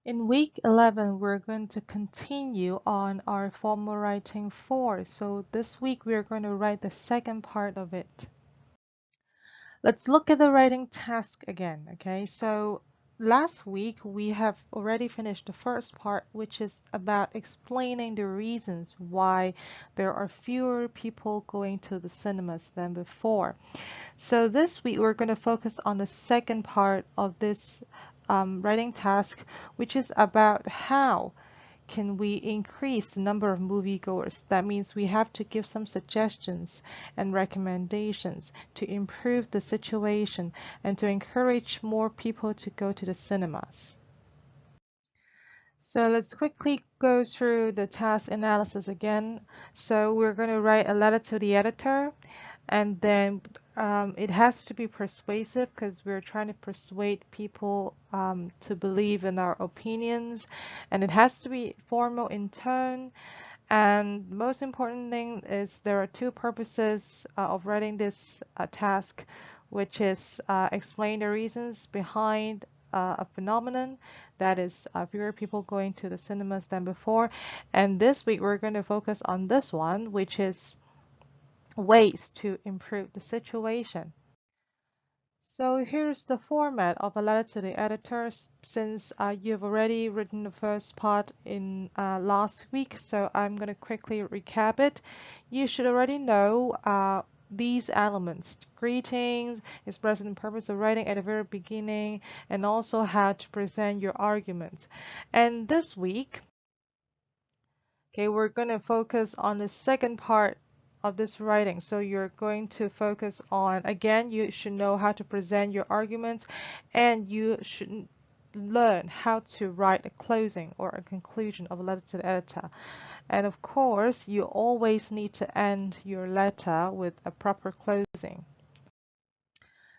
In week 11, we're going to continue on our formal writing 4. So this week we're going to write the second part of it. Let's look at the writing task again, okay? So last week we have already finished the first part, which is about explaining the reasons why there are fewer people going to the cinemas than before. So this week we're going to focus on the second part of this writing task, which is about how can we increase the number of moviegoers. That means we have to give some suggestions and recommendations to improve the situation and to encourage more people to go to the cinemas. So let's quickly go through the task analysis again. So we're going to write a letter to the editor, and then it has to be persuasive because we're trying to persuade people to believe in our opinions, and it has to be formal in tone. And most important thing is there are two purposes of writing this task, which is explain the reasons behind a phenomenon, that is fewer people going to the cinemas than before. And this week we're going to focus on this one, which is ways to improve the situation. So here's the format of a letter to the editors. Since you've already written the first part in last week, so I'm going to quickly recap it. You should already know these elements: greetings, expressing the purpose of writing at the very beginning, and also how to present your arguments. And this week, okay, we're going to focus on the second part of this writing. So you're going to focus on, again, you should know how to present your arguments, and you should learn how to write a closing or a conclusion of a letter to the editor. And of course, you always need to end your letter with a proper closing.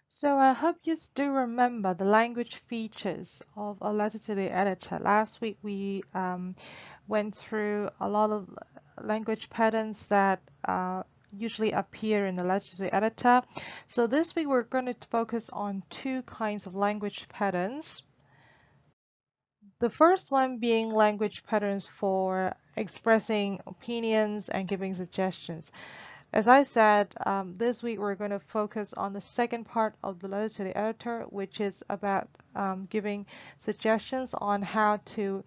So I hope you still remember the language features of a letter to the editor. Last week we went through a lot of language patterns that usually appear in the letter to the editor. So this week we're going to focus on two kinds of language patterns. The first one being language patterns for expressing opinions and giving suggestions. As I said, this week we're going to focus on the second part of the letter to the editor, which is about giving suggestions on how to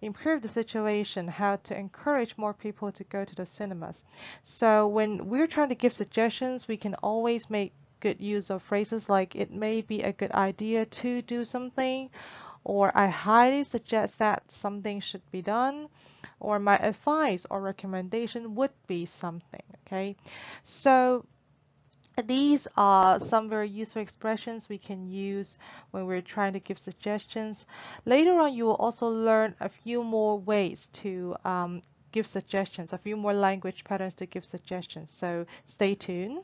improve the situation, how to encourage more people to go to the cinemas. So when we're trying to give suggestions, we can always make good use of phrases like "it may be a good idea to do something," or "I highly suggest that something should be done," or "my advice or recommendation would be something." Okay, so these are some very useful expressions we can use when we're trying to give suggestions. Later on, you will also learn a few more ways to give suggestions, a few more language patterns to give suggestions. So stay tuned.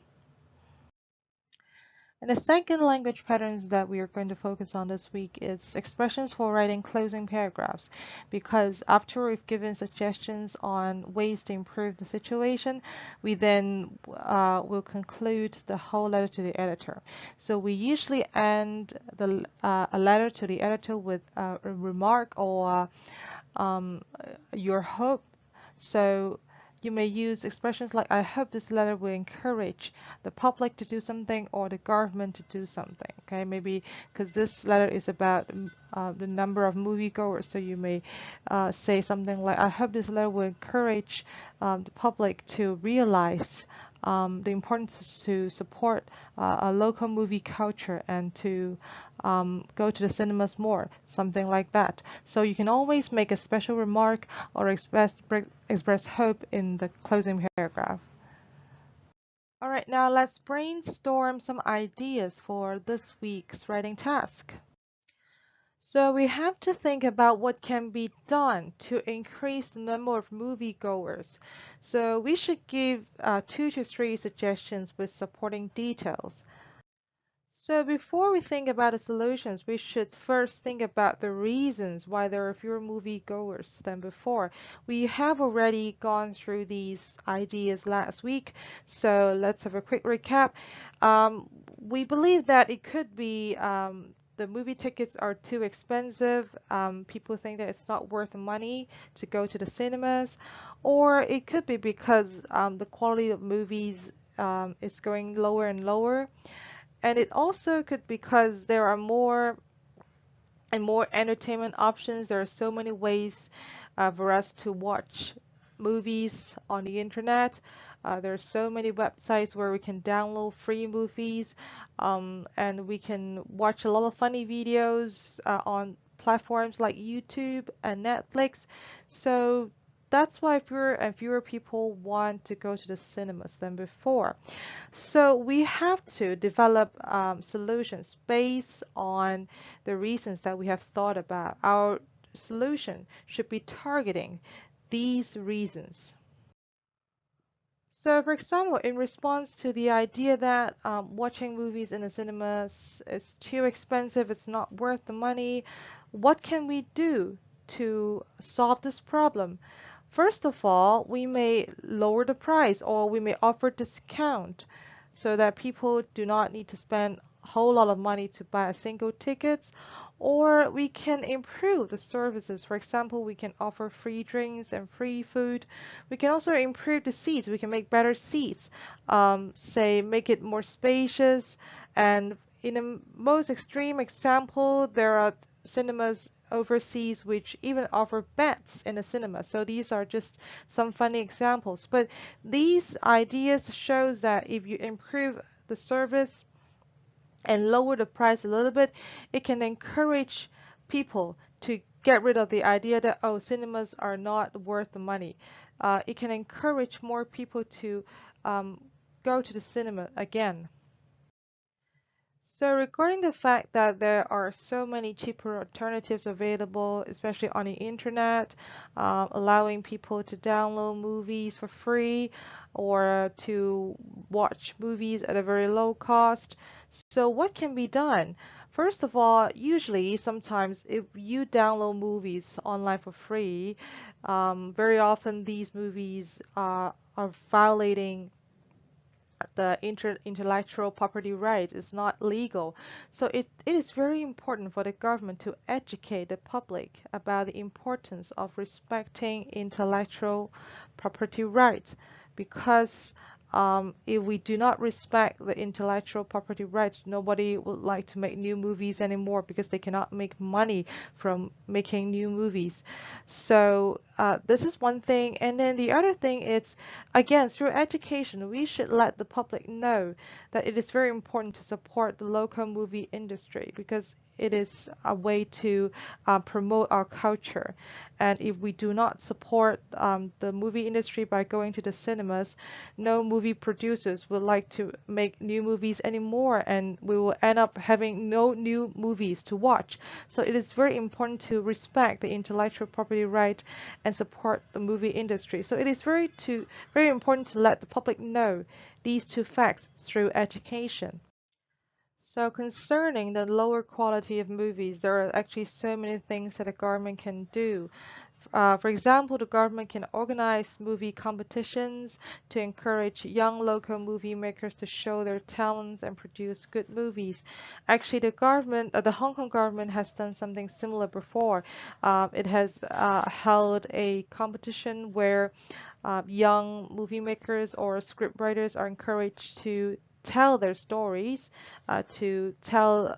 And the second language patterns that we are going to focus on this week is expressions for writing closing paragraphs, because after we've given suggestions on ways to improve the situation, we then will conclude the whole letter to the editor. So we usually end a letter to the editor with a remark or your hope. So you may use expressions like, "I hope this letter will encourage the public to do something or the government to do something." Okay, maybe because this letter is about the number of moviegoers, so you may say something like, "I hope this letter will encourage the public to realize the importance to support a local movie culture and to go to the cinemas more," something like that. So you can always make a special remark or express hope in the closing paragraph. All right, now let's brainstorm some ideas for this week's writing task. So we have to think about what can be done to increase the number of moviegoers. So we should give 2 to 3 suggestions with supporting details. So before we think about the solutions, we should first think about the reasons why there are fewer moviegoers than before. We have already gone through these ideas last week, so let's have a quick recap. We believe that it could be the movie tickets are too expensive. People think that it's not worth the money to go to the cinemas, or it could be because the quality of movies is going lower and lower. And it also could because there are more and more entertainment options. There are so many ways for us to watch movies on the internet. There are so many websites where we can download free movies, and we can watch a lot of funny videos on platforms like YouTube and Netflix. So that's why fewer and fewer people want to go to the cinemas than before. So we have to develop solutions based on the reasons that we have thought about. Our solution should be targeting these reasons. So, for example, in response to the idea that watching movies in the cinemas is too expensive, it's not worth the money, what can we do to solve this problem? First of all, we may lower the price or we may offer discount so that people do not need to spend a whole lot of money to buy a single ticket. Or we can improve the services. For example, we can offer free drinks and free food. We can also improve the seats. We can make better seats, say make it more spacious. And in a most extreme example, there are cinemas overseas which even offer beds in the cinema. So these are just some funny examples. But these ideas shows that if you improve the service and lower the price a little bit, it can encourage people to get rid of the idea that, oh, cinemas are not worth the money. It can encourage more people to um, go to the cinema again. So regarding the fact that there are so many cheaper alternatives available, especially on the internet, allowing people to download movies for free or to watch movies at a very low cost. So what can be done? First of all, usually sometimes if you download movies online for free, very often these movies are violating the intellectual property rights is not legal. So it is very important for the government to educate the public about the importance of respecting intellectual property rights because if we do not respect the intellectual property rights, nobody would like to make new movies anymore because they cannot make money from making new movies. So this is one thing. And then the other thing is, again, through education, we should let the public know that it is very important to support the local movie industry because it is a way to promote our culture. And if we do not support the movie industry by going to the cinemas, no movie producers would like to make new movies anymore, and we will end up having no new movies to watch. So it is very important to respect the intellectual property right and support the movie industry. So it is very important to let the public know these two facts through education. So concerning the lower quality of movies, there are actually so many things that the government can do. For example, the government can organize movie competitions to encourage young local movie makers to show their talents and produce good movies. Actually, the Hong Kong government has done something similar before. It has held a competition where young movie makers or script writers are encouraged to tell their stories, to tell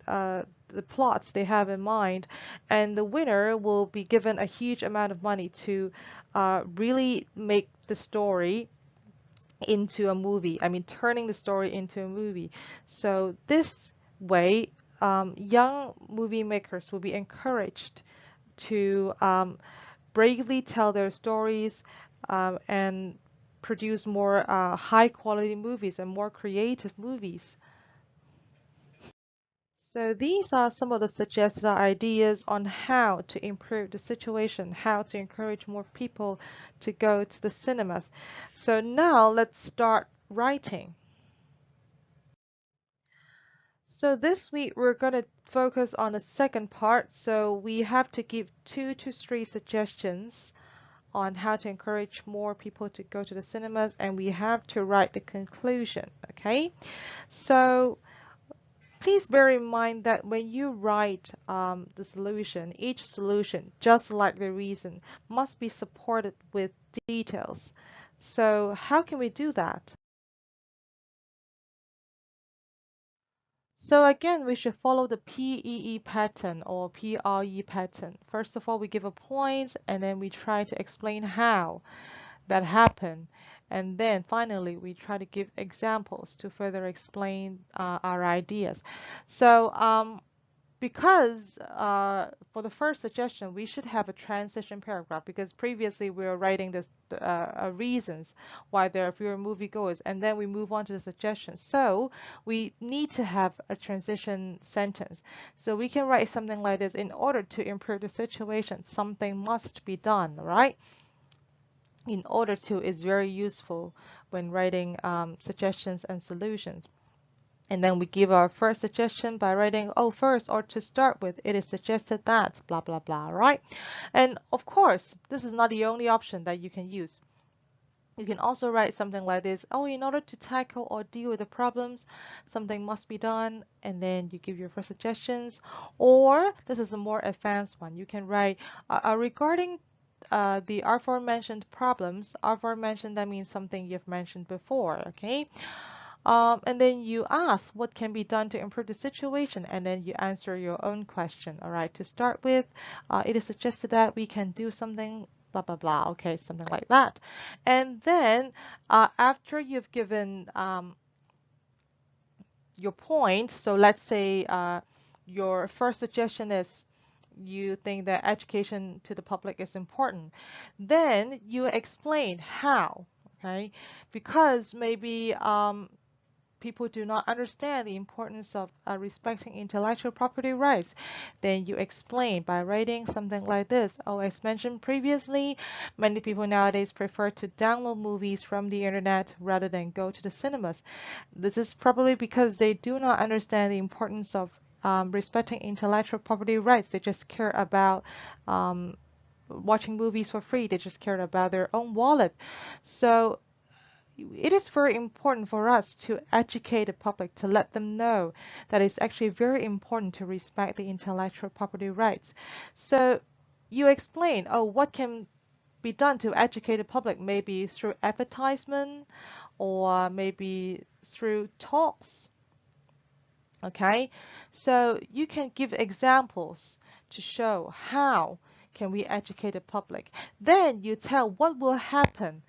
the plots they have in mind, and the winner will be given a huge amount of money to really make the story into a movie. I mean, turning the story into a movie. So this way, young movie makers will be encouraged to bravely tell their stories and produce more high quality movies and more creative movies. So these are some of the suggested ideas on how to improve the situation, how to encourage more people to go to the cinemas. So now let's start writing. So this week we're going to focus on the second part. So we have to give 2 to 3 suggestions on how to encourage more people to go to the cinemas, and we have to write the conclusion. Okay, so please bear in mind that when you write the solution, each solution, just like the reason, must be supported with details. So how can we do that? So again, we should follow the PEE pattern or PRE pattern. First of all, we give a point and then we try to explain how that happened. And then finally, we try to give examples to further explain our ideas. So because for the first suggestion, we should have a transition paragraph because previously we were writing this reasons why there are fewer moviegoers, and then we move on to the suggestions. So we need to have a transition sentence. So we can write something like this: in order to improve the situation, something must be done, right? In order to is very useful when writing suggestions and solutions. And then we give our first suggestion by writing, oh, first, or to start with, it is suggested that, blah, blah, blah, right? And of course, this is not the only option that you can use. You can also write something like this, oh, in order to tackle or deal with the problems, something must be done, and then you give your first suggestions. Or this is a more advanced one. You can write, regarding the aforementioned problems, aforementioned, that means something you've mentioned before, okay? And then you ask what can be done to improve the situation, and then you answer your own question. All right, to start with, it is suggested that we can do something, blah, blah, blah. Okay, something like that. And then after you've given your point, so let's say your first suggestion is you think that education to the public is important, then you explain how, okay? Because maybe people do not understand the importance of respecting intellectual property rights, then you explain by writing something like this. Oh, as mentioned previously, many people nowadays prefer to download movies from the internet rather than go to the cinemas. This is probably because they do not understand the importance of respecting intellectual property rights. They just care about watching movies for free. They just care about their own wallet. So it is very important for us to educate the public, to let them know that it's actually very important to respect the intellectual property rights. So you explain, oh, what can be done to educate the public, maybe through advertisement or maybe through talks. Okay, so you can give examples to show how can we educate the public. Then you tell what will happen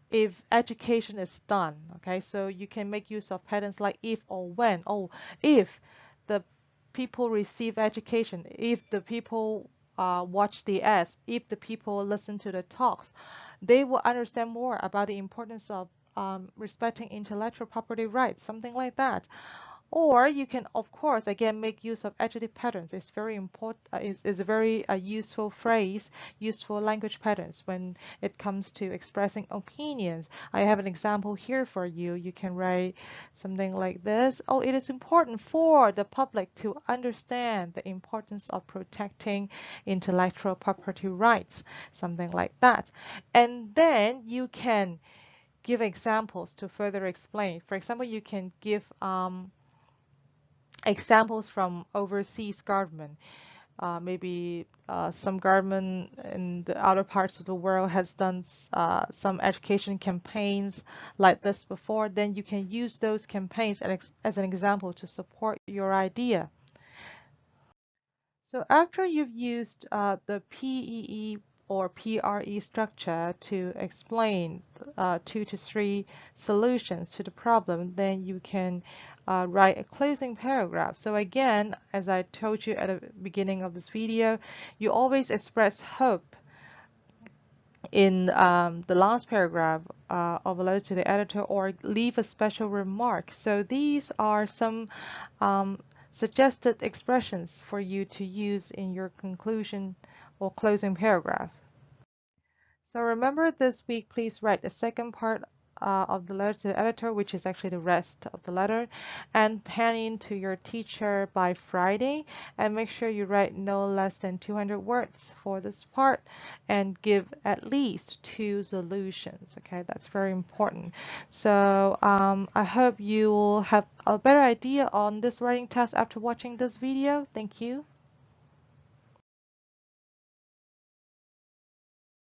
if education is done. Okay, so you can make use of patterns like if or when. Oh, if the people receive education, if the people watch the ads, if the people listen to the talks, they will understand more about the importance of respecting intellectual property rights, something like that. Or you can, of course, again, make use of adjective patterns. It's very important, is a very useful phrase, useful language patterns when it comes to expressing opinions. I have an example here for you. You can write something like this. Oh, it is important for the public to understand the importance of protecting intellectual property rights, something like that. And then you can give examples to further explain. For example, you can give examples from overseas government. Maybe some government in the other parts of the world has done some education campaigns like this before. Then you can use those campaigns as an example to support your idea. So after you've used the PEE or PRE structure to explain 2 to 3 solutions to the problem, then you can write a closing paragraph. So again, as I told you at the beginning of this video, you always express hope in the last paragraph of a letter to the editor, or leave a special remark. So these are some suggested expressions for you to use in your conclusion or closing paragraph. So remember, this week, please write the second part of the letter to the editor, which is actually the rest of the letter, and hand in to your teacher by Friday. And make sure you write no less than 200 words for this part and give at least 2 solutions. Okay, that's very important. So I hope you will have a better idea on this writing test after watching this video. Thank you.